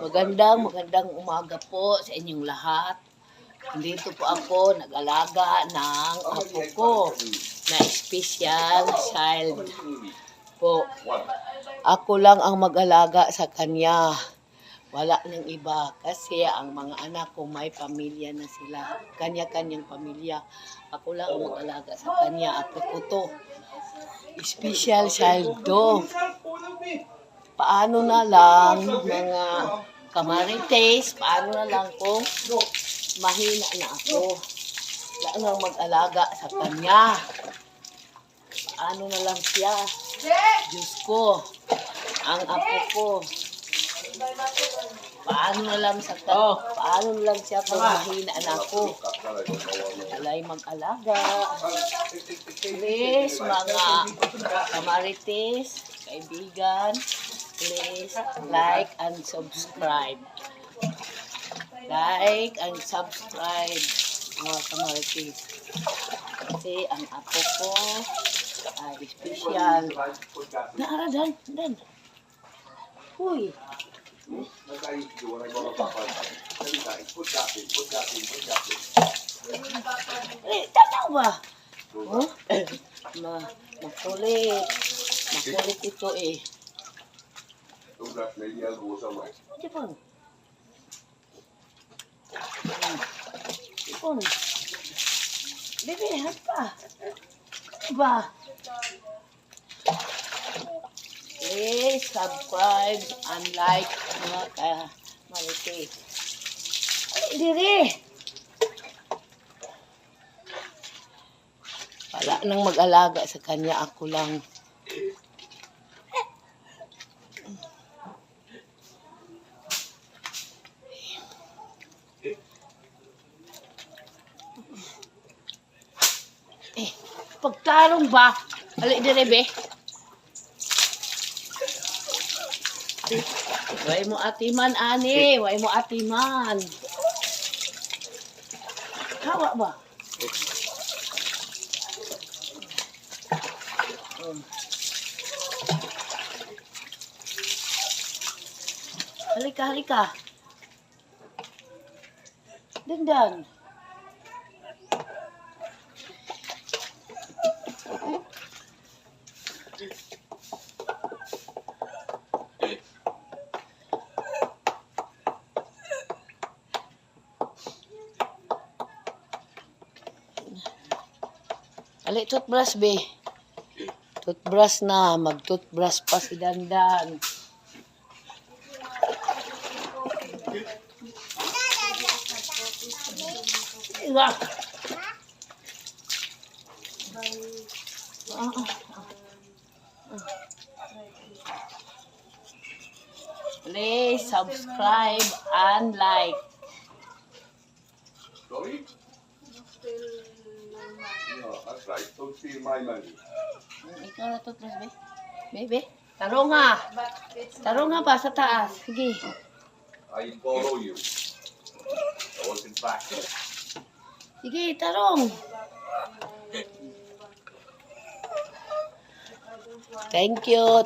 Magandang umaga po sa inyong lahat. Dito po ako nag-alaga ng apo ko na special child po. Ako lang ang mag-alaga sa kanya. Wala nang iba kasi ang mga anak ko may pamilya na sila. Kanya-kanyang pamilya. Ako lang ang mag-alaga sa kanya. Apo ko to. Special child to. Paano na lang mga kamarites, paano na lang kung mahina na ako. Wala nang mag-alaga sa kanya. Paano na lang siya. Diyos ko, ang apo ko. Paano na lang sa kanya. Paano na lang siya kung mahina na ako. Alay mag-alaga. Please, mga kamarites, kaibigan, please like and subscribe. Like and subscribe, mga kamarites. Kasi ang apo ko ay special. Naaradan, dan. Uy. Tanaw ba? Oh? Makulit. Makulit ito eh. Ipon. Ipon. Bebe, hat pa. Ba? Please subscribe and like mga kamarites. Ay, diri. Wala nang mag-alaga sa kanya, ako lang. Pagtarong ba? Alik dire be. Way mo atiman ani, way mo atiman. Hawa ba? Halika. Dandan. Ali, toothbrush be. Toothbrush na. Mag-toothbrush pa si Dandan. Iwa. Please subscribe and like. Sorry? No, that's right. Don't steal my money. Ikaw na toothbrush be. Bebe. Tarong nga. Tarong nga pa sa taas. Sige. I follow you. I wasn't back. Sige, tarong. Thank you.